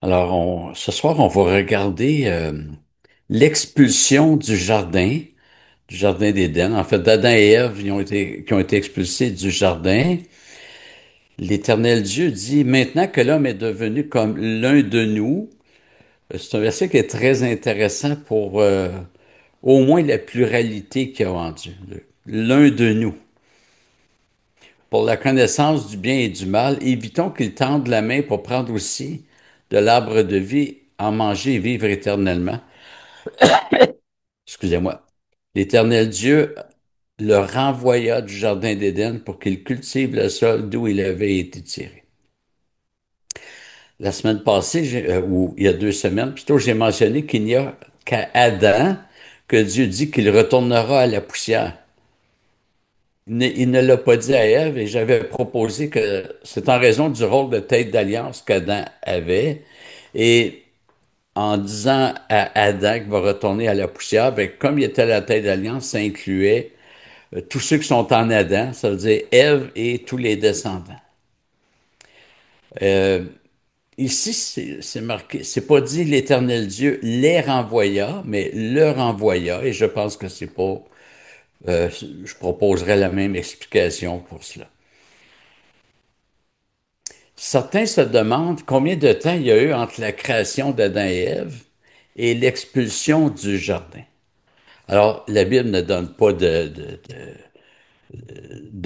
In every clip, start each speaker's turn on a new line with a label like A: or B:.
A: Alors, ce soir, on va regarder l'expulsion du jardin d'Éden. En fait, d'Adam et Ève qui ont été expulsés du jardin. L'Éternel Dieu dit, maintenant que l'homme est devenu comme l'un de nous, c'est un verset qui est très intéressant pour au moins la pluralité qu'il y a en Dieu. L'un de nous. Pour la connaissance du bien et du mal, évitons qu'il tende la main pour prendre aussi de l'arbre de vie, en manger et vivre éternellement. Excusez-moi. L'Éternel Dieu le renvoya du jardin d'Éden pour qu'il cultive le sol d'où il avait été tiré. La semaine passée, ou il y a 2 semaines, plutôt, j'ai mentionné qu'il n'y a qu'à Adam que Dieu dit qu'il retournera à la poussière. Il ne l'a pas dit à Ève et j'avais proposé que c'est en raison du rôle de tête d'alliance qu'Adam avait. Et en disant à Adam qu'il va retourner à la poussière, ben, comme il était la tête d'alliance, ça incluait tous ceux qui sont en Adam, ça veut dire Ève et tous les descendants. Euh, Ici, c'est marqué, c'est pas dit l'Éternel Dieu les renvoya, mais le renvoya, et je pense que c'est pas, je proposerai la même explication pour cela. Certains se demandent combien de temps il y a eu entre la création d'Adam et Ève et l'expulsion du jardin. Alors, la Bible ne donne pas de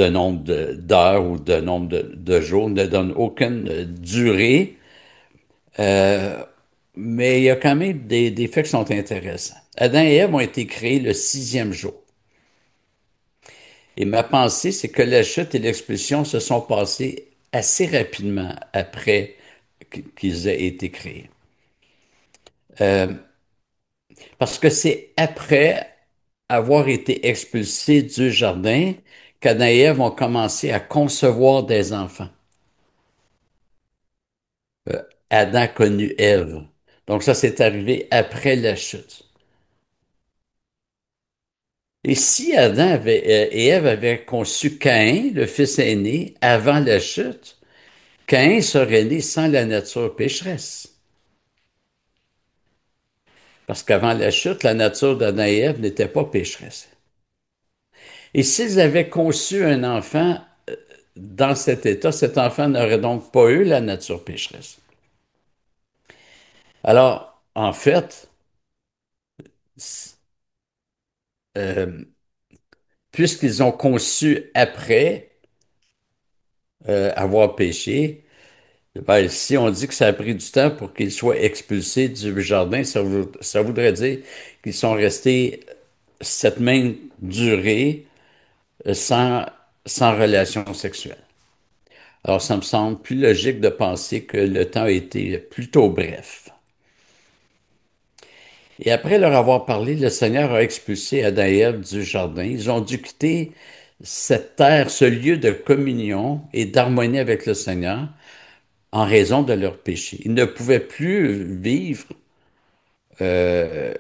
A: nombre d'heures ou de nombre de jours, ne donne aucune durée. Euh, mais il y a quand même des faits qui sont intéressants. Adam et Ève ont été créés le 6e jour. Et ma pensée, c'est que la chute et l'expulsion se sont passées assez rapidement après qu'ils aient été créés. Euh, Parce que c'est après avoir été expulsés du jardin qu'Adam et Ève ont commencé à concevoir des enfants. Euh, Adam connu Ève. Donc ça, c'est arrivé après la chute. Et si et Ève avaient conçu Caïn, le fils aîné, avant la chute, Caïn serait né sans la nature pécheresse. Parce qu'avant la chute, la nature d'Adam et Ève n'était pas pécheresse. Et s'ils avaient conçu un enfant dans cet état, cet enfant n'aurait donc pas eu la nature pécheresse. Alors, en fait, euh, puisqu'ils ont conçu après avoir péché, ben, si on dit que ça a pris du temps pour qu'ils soient expulsés du jardin, ça voudrait dire qu'ils sont restés cette même durée sans, sans relation sexuelle. Alors, ça me semble plus logique de penser que le temps a été plutôt bref. Et après leur avoir parlé, le Seigneur a expulsé Adam et Ève du jardin. Ils ont dû quitter cette terre, ce lieu de communion et d'harmonie avec le Seigneur en raison de leur péché. Ils ne pouvaient plus vivre euh,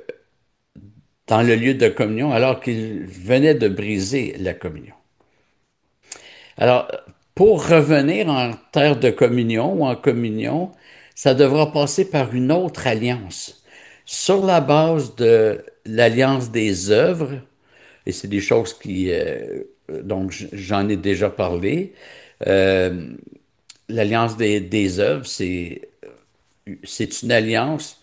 A: dans le lieu de communion alors qu'ils venaient de briser la communion. Alors, pour revenir en terre de communion ou en communion, ça devra passer par une autre alliance. Sur la base de l'alliance des œuvres, et c'est des choses donc j'en ai déjà parlé, euh, l'alliance des œuvres, c'est une alliance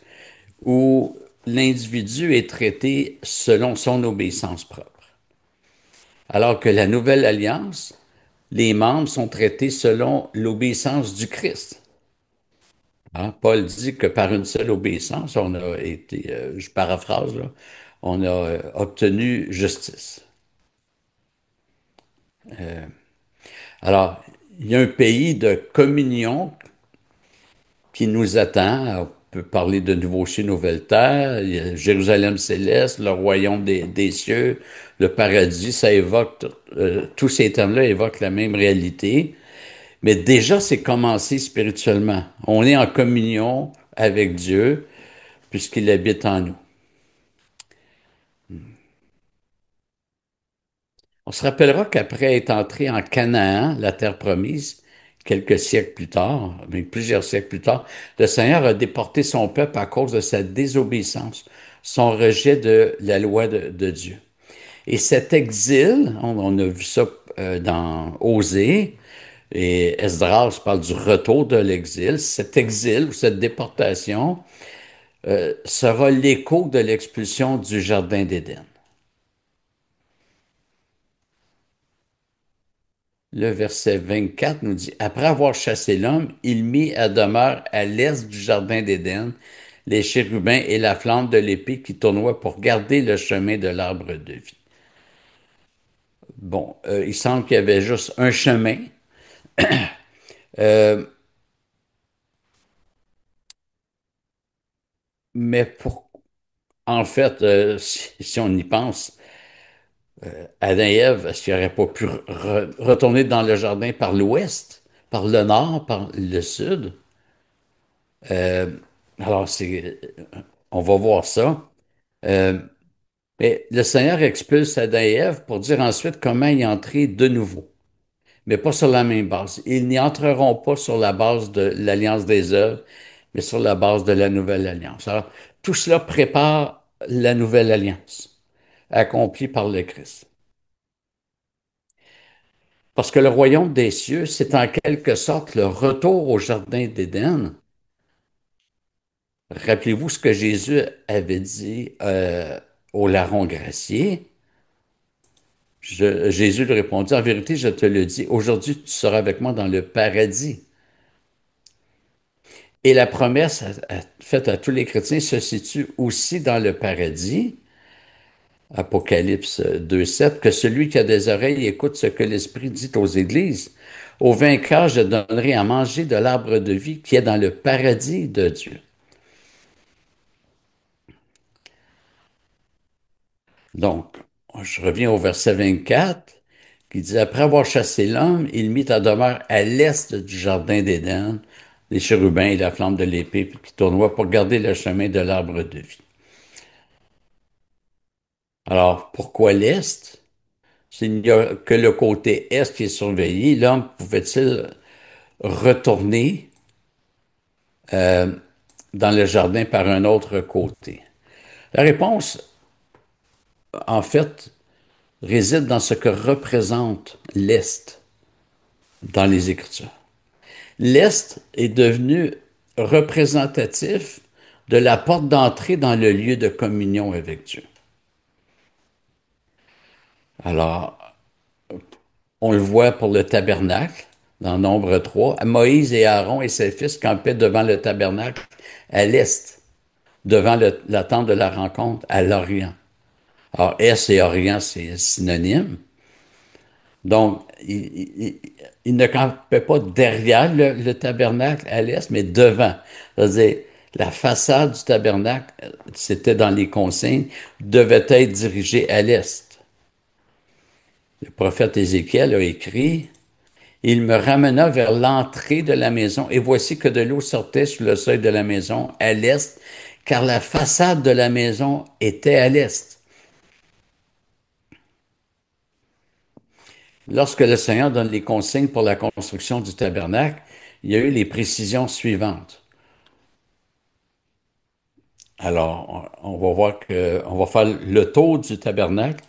A: où l'individu est traité selon son obéissance propre. Alors que la nouvelle alliance, les membres sont traités selon l'obéissance du Christ. Hein, Paul dit que par une seule obéissance, on a été, je paraphrase, là, on a obtenu justice. Alors, il y a un pays de communion qui nous attend. On peut parler de nouveaux cieux, nouvelle terre, il y a Jérusalem céleste, le royaume des cieux, le paradis, ça évoque, tous ces termes-là évoquent la même réalité. Mais déjà, c'est commencé spirituellement. On est en communion avec Dieu puisqu'il habite en nous. On se rappellera qu'après être entré en Canaan, la terre promise, quelques siècles plus tard, mais plusieurs siècles plus tard, le Seigneur a déporté son peuple à cause de sa désobéissance, son rejet de la loi de Dieu. Et cet exil, on a vu ça dans Osée, et Esdras parle du retour de l'exil. Cet exil ou cette déportation sera l'écho de l'expulsion du Jardin d'Éden. Le verset 24 nous dit, après avoir chassé l'homme, il mit à demeure à l'est du Jardin d'Éden les chérubins et la flamme de l'épée qui tournoient pour garder le chemin de l'arbre de vie. Bon, il semble qu'il y avait juste un chemin. Euh, mais pour, en fait, si on y pense, Adam et Ève, est-ce qu'ils n'auraient pas pu retourner dans le jardin par l'ouest, par le nord, par le sud? Euh, alors, on va voir ça. Euh, mais le Seigneur expulse Adam et Ève pour dire ensuite comment y entrer de nouveau, mais pas sur la même base. Ils n'y entreront pas sur la base de l'alliance des œuvres, mais sur la base de la nouvelle alliance. Alors, tout cela prépare la nouvelle alliance, accomplie par le Christ. Parce que le royaume des cieux, c'est en quelque sorte le retour au jardin d'Éden. Rappelez-vous ce que Jésus avait dit au larron gracié. Jésus lui répondit, en vérité, je te le dis, aujourd'hui tu seras avec moi dans le paradis. Et la promesse faite à tous les chrétiens se situe aussi dans le paradis, Apocalypse 2,7, que celui qui a des oreilles écoute ce que l'Esprit dit aux églises. Au vainqueur, je donnerai à manger de l'arbre de vie qui est dans le paradis de Dieu. Donc, je reviens au verset 24 qui dit, après avoir chassé l'homme, il mit à demeure à l'est du jardin d'Éden les chérubins et la flamme de l'épée qui tournoient pour garder le chemin de l'arbre de vie. Alors, pourquoi l'est? S'il n'y a que le côté est qui est surveillé, l'homme pouvait-il retourner euh, dans le jardin par un autre côté? La réponse, en fait, réside dans ce que représente l'Est dans les Écritures. L'Est est devenu représentatif de la porte d'entrée dans le lieu de communion avec Dieu. Alors, on le voit pour le tabernacle, dans Nombre 3. Moïse et Aaron et ses fils campaient devant le tabernacle à l'Est, devant la tente de la rencontre à l'Orient. Alors, Est et Orient, c'est synonyme. Donc, il ne campait pas derrière le tabernacle à l'est, mais devant. C'est-à-dire, la façade du tabernacle, c'était dans les consignes, devait être dirigée à l'est. Le prophète Ézéchiel a écrit, il me ramena vers l'entrée de la maison, et voici que de l'eau sortait sous le seuil de la maison à l'est, car la façade de la maison était à l'est. Lorsque le Seigneur donne les consignes pour la construction du tabernacle, il y a eu les précisions suivantes. Alors, on va voir on va faire le tour du tabernacle.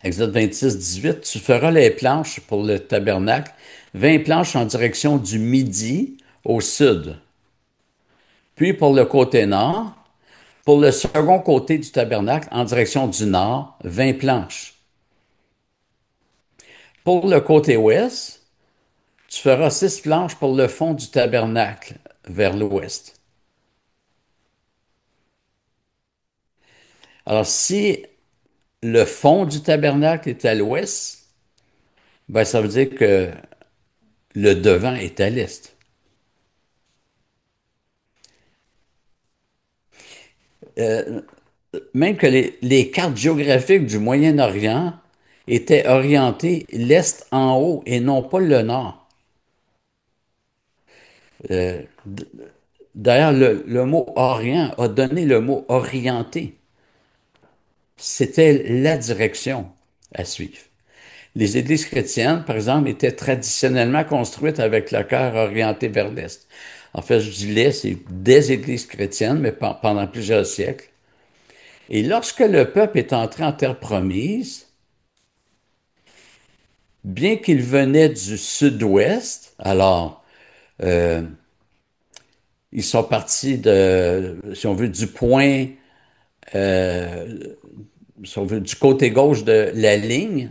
A: Exode 26, 18, tu feras les planches pour le tabernacle, 20 planches en direction du midi au sud. Puis pour le côté nord, pour le second côté du tabernacle, en direction du nord, 20 planches. Pour le côté ouest, tu feras 6 planches pour le fond du tabernacle vers l'ouest. Alors, si le fond du tabernacle est à l'ouest, ben, ça veut dire que le devant est à l'est. Même que les cartes géographiques du Moyen-Orient étaient orientées l'est en haut et non pas le nord. Euh, D'ailleurs, le mot Orient a donné le mot orienté. C'était la direction à suivre. Les églises chrétiennes, par exemple, étaient traditionnellement construites avec le cœur orienté vers l'Est. En fait, je dis l'Est, c'est des églises chrétiennes, mais pendant plusieurs siècles. Et lorsque le peuple est entré en terre promise, bien qu'il venait du sud-ouest, alors euh, ils sont partis de, si on veut, du point, euh, si on veut, du côté gauche de la ligne.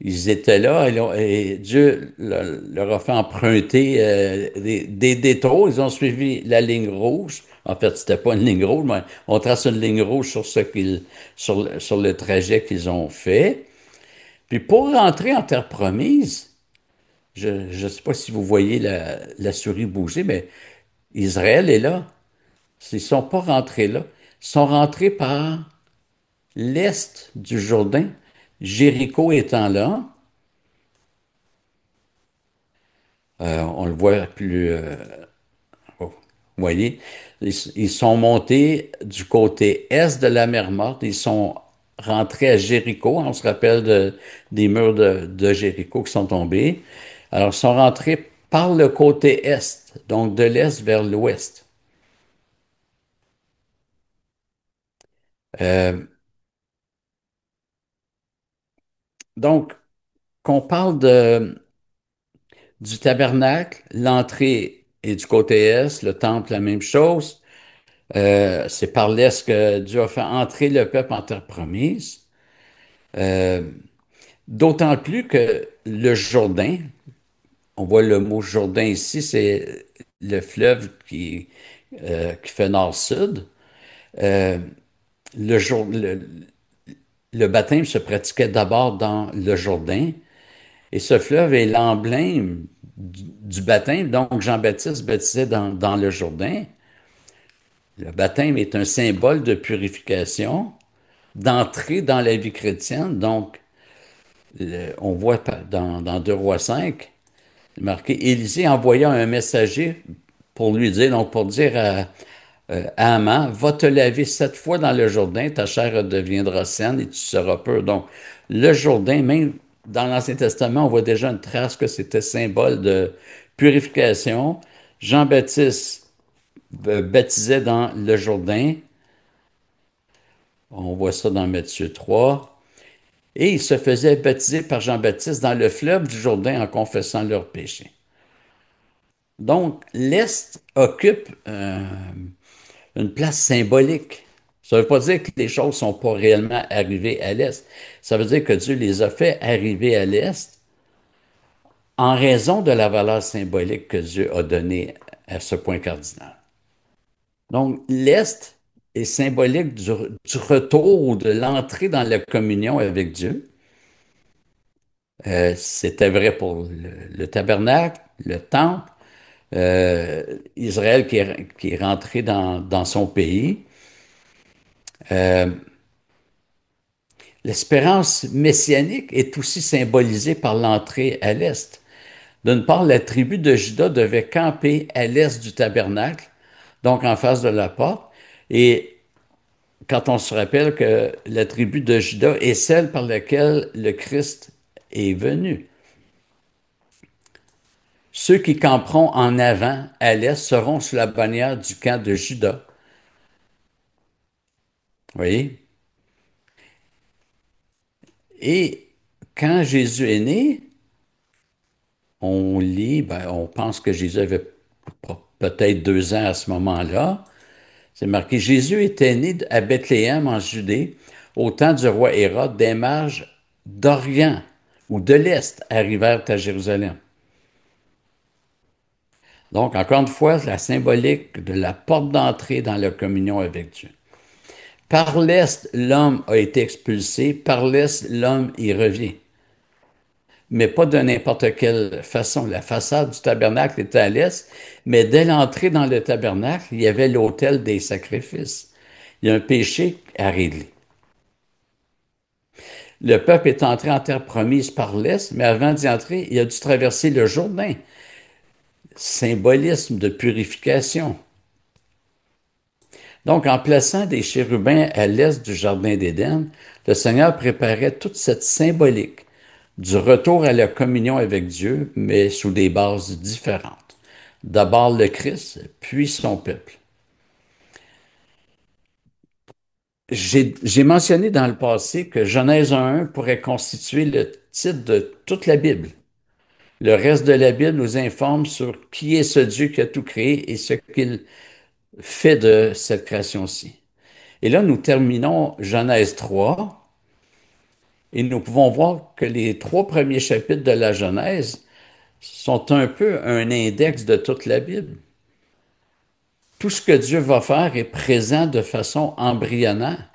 A: Ils étaient là et Dieu leur a fait emprunter des détours. Ils ont suivi la ligne rouge. En fait, c'était pas une ligne rouge, mais on trace une ligne rouge sur sur le trajet qu'ils ont fait. Puis pour rentrer en terre promise, je ne sais pas si vous voyez la souris bouger, mais Israël est là. Ils ne sont pas rentrés là. Ils sont rentrés par l'est du Jourdain, Jéricho étant là. On le voit plus. Oh, vous voyez, ils sont montés du côté est de la mer Morte. Ils sont rentrés à Jéricho. On se rappelle des murs de Jéricho qui sont tombés. Alors, ils sont rentrés par le côté est, donc de l'est vers l'ouest. Euh, donc, qu'on parle du tabernacle, l'entrée est du côté est, le temple, la même chose. C'est par l'est que Dieu a fait entrer le peuple en terre promise. Euh, D'autant plus que le Jourdain, on voit le mot Jourdain ici, c'est le fleuve qui fait nord-sud. Euh, le baptême se pratiquait d'abord dans le Jourdain, et ce fleuve est l'emblème du baptême. Donc, Jean-Baptiste baptisait dans le Jourdain. Le baptême est un symbole de purification, d'entrée dans la vie chrétienne. Donc, on voit dans 2 Rois 5, marqué, Élisée envoya un messager pour lui dire, donc pour dire à Amman, va te laver 7 fois dans le Jourdain, ta chair deviendra saine et tu seras pur. Donc, le Jourdain, même dans l'Ancien Testament, on voit déjà une trace que c'était symbole de purification. Jean-Baptiste baptisait dans le Jourdain. On voit ça dans Matthieu 3. Et ils se faisaient baptiser par Jean-Baptiste dans le fleuve du Jourdain en confessant leurs péchés. Donc, l'Est occupe une place symbolique. Ça ne veut pas dire que les choses ne sont pas réellement arrivées à l'Est. Ça veut dire que Dieu les a fait arriver à l'Est en raison de la valeur symbolique que Dieu a donnée à ce point cardinal. Donc, l'Est est symbolique du retour ou de l'entrée dans la communion avec Dieu. C'était vrai pour le tabernacle, le temple, Israël qui est rentré dans son pays. Euh, L'espérance messianique est aussi symbolisée par l'entrée à l'est. D'une part, la tribu de Juda devait camper à l'est du tabernacle, donc en face de la porte. Et quand on se rappelle que la tribu de Juda est celle par laquelle le Christ est venu. Ceux qui camperont en avant à l'est seront sous la bannière du camp de Juda. Vous voyez? Et quand Jésus est né, on lit, ben, on pense que Jésus avait peut-être 2 ans à ce moment-là. C'est marqué, Jésus était né à Bethléem en Judée au temps du roi Hérode. Des mages d'Orient ou de l'Est arrivèrent à Jérusalem. Donc, encore une fois, la symbolique de la porte d'entrée dans la communion avec Dieu. Par l'Est, l'homme a été expulsé. Par l'Est, l'homme y revient. Mais pas de n'importe quelle façon. La façade du tabernacle était à l'est, mais dès l'entrée dans le tabernacle, il y avait l'autel des sacrifices. Il y a un péché à régler. Le peuple est entré en terre promise par l'est, mais avant d'y entrer, il a dû traverser le Jourdain, symbolisme de purification. Donc, en plaçant des chérubins à l'est du jardin d'Éden, le Seigneur préparait toute cette symbolique du retour à la communion avec Dieu, mais sous des bases différentes. D'abord le Christ, puis son peuple. J'ai mentionné dans le passé que Genèse 1 pourrait constituer le titre de toute la Bible. Le reste de la Bible nous informe sur qui est ce Dieu qui a tout créé et ce qu'il fait de cette création-ci. Et là, nous terminons Genèse 3 et nous pouvons voir que les trois premiers chapitres de la Genèse sont un peu un index de toute la Bible. Tout ce que Dieu va faire est présent de façon embryonnaire.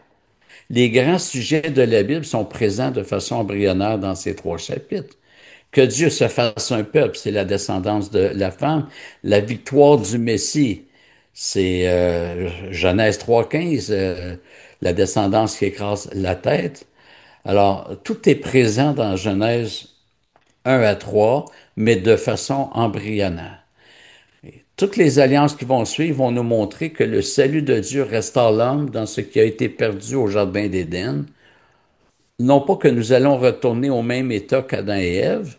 A: Les grands sujets de la Bible sont présents de façon embryonnaire dans ces trois chapitres. Que Dieu se fasse un peuple, c'est la descendance de la femme. La victoire du Messie, c'est Genèse 3,15, la descendance qui écrase la tête. Alors, tout est présent dans Genèse 1 à 3, mais de façon embryonnaire. Toutes les alliances qui vont suivre vont nous montrer que le salut de Dieu restaure l'homme dans ce qui a été perdu au Jardin d'Éden. Non pas que nous allons retourner au même état qu'Adam et Ève,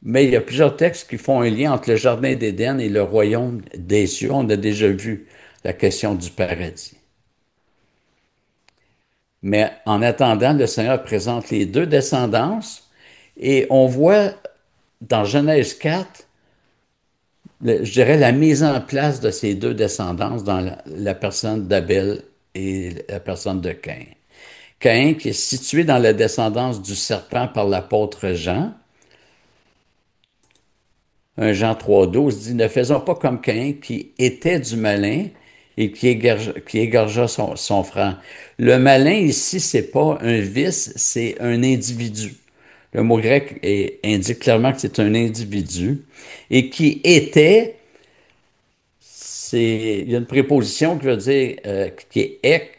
A: mais il y a plusieurs textes qui font un lien entre le Jardin d'Éden et le royaume des cieux. On a déjà vu la question du paradis. Mais en attendant, le Seigneur présente les deux descendances et on voit dans Genèse 4, je dirais, la mise en place de ces deux descendances dans la personne d'Abel et la personne de Caïn. Caïn, qui est situé dans la descendance du serpent par l'apôtre Jean, 1 Jean 3,12 dit, ne faisons pas comme Caïn qui était du malin et qui égorgea son frère. Le malin ici, c'est pas un vice, c'est un individu. Le mot grec indique clairement que c'est un individu et qui était, il y a une préposition qui veut dire qui est ek,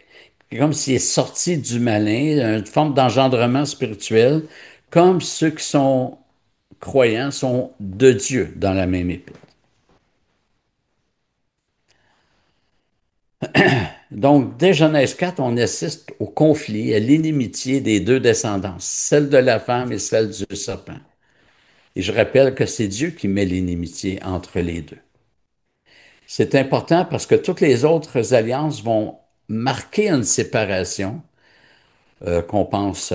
A: comme s'il est sorti du malin, une forme d'engendrement spirituel, comme ceux qui sont croyants sont de Dieu dans la même épître. Donc, dès Genèse 4, on assiste au conflit, à l'inimitié des deux descendances, celle de la femme et celle du serpent. Et je rappelle que c'est Dieu qui met l'inimitié entre les deux. C'est important parce que toutes les autres alliances vont marquer une séparation, qu'on pense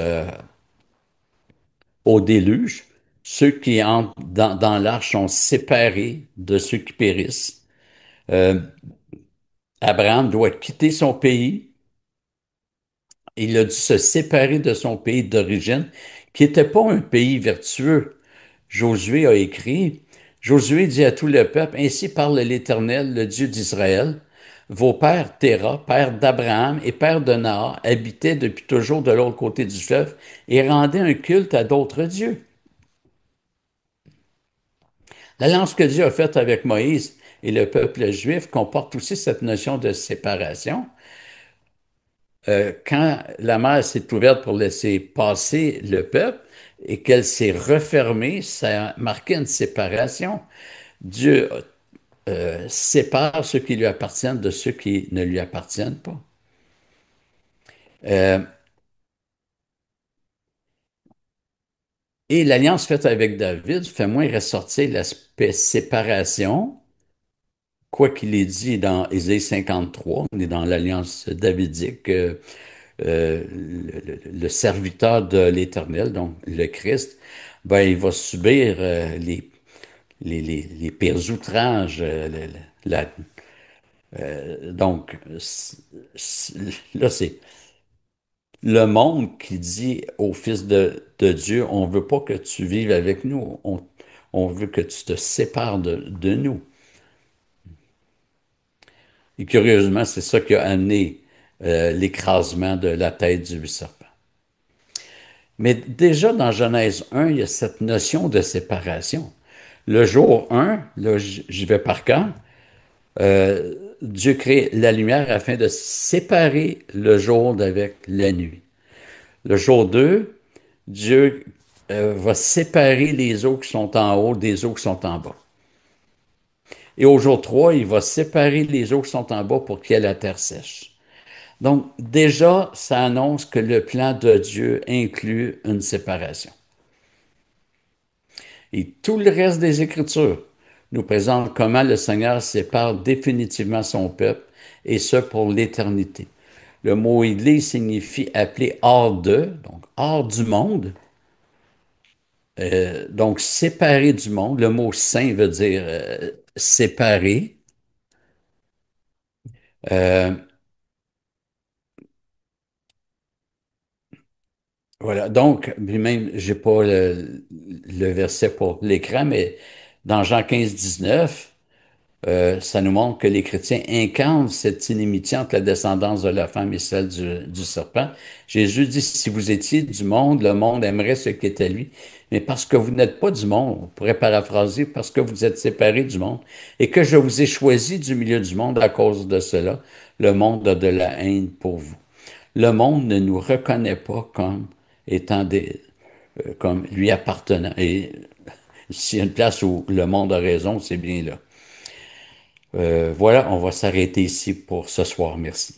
A: au déluge. Ceux qui entrent dans l'arche sont séparés de ceux qui périssent. Euh, Abraham doit quitter son pays. Il a dû se séparer de son pays d'origine, qui n'était pas un pays vertueux. Josué a écrit, Josué dit à tout le peuple, ainsi parle l'Éternel, le Dieu d'Israël. Vos pères, Téra, père d'Abraham et père de Nahor, habitaient depuis toujours de l'autre côté du fleuve et rendaient un culte à d'autres dieux. L'alliance que Dieu a faite avec Moïse et le peuple juif comporte aussi cette notion de séparation. Quand la mer s'est ouverte pour laisser passer le peuple et qu'elle s'est refermée, ça a marqué une séparation. Dieu sépare ceux qui lui appartiennent de ceux qui ne lui appartiennent pas. Euh, et l'alliance faite avec David fait moins ressortir l'aspect séparation, quoi qu'il ait dit dans Ésaïe 53, on est dans l'alliance davidique, le serviteur de l'Éternel, donc le Christ, ben, il va subir les pires outrages. La- donc, là, c'est le monde qui dit au Fils de Dieu, on veut pas que tu vives avec nous, on veut que tu te sépares de nous. Et curieusement, c'est ça qui a amené l'écrasement de la tête du serpent. Mais déjà dans Genèse 1, il y a cette notion de séparation. Le jour 1, là, j'y vais par cœur, Dieu crée la lumière afin de séparer le jour d'avec la nuit. Le jour 2, Dieu va séparer les eaux qui sont en haut des eaux qui sont en bas. Et au jour 3, il va séparer les eaux qui sont en bas pour qu'il y ait la terre sèche. Donc déjà, ça annonce que le plan de Dieu inclut une séparation. Et tout le reste des Écritures nous présente comment le Seigneur sépare définitivement son peuple, et ce pour l'éternité. Le mot Église signifie appeler hors de, donc hors du monde, donc séparé du monde. Le mot saint veut dire séparé. Euh, voilà, donc, puis même, j'ai pas le verset pour l'écran, mais dans Jean 15, 19, ça nous montre que les chrétiens incarnent cette inimitié entre la descendance de la femme et celle du serpent. Jésus dit, si vous étiez du monde, le monde aimerait ce qui est à lui. Mais parce que vous n'êtes pas du monde, on pourrait paraphraser, parce que vous êtes séparés du monde, et que je vous ai choisi du milieu du monde à cause de cela, le monde a de la haine pour vous. Le monde ne nous reconnaît pas comme étant comme lui appartenant. Et s'il y a une place où le monde a raison, c'est bien là. Voilà, on va s'arrêter ici pour ce soir. Merci.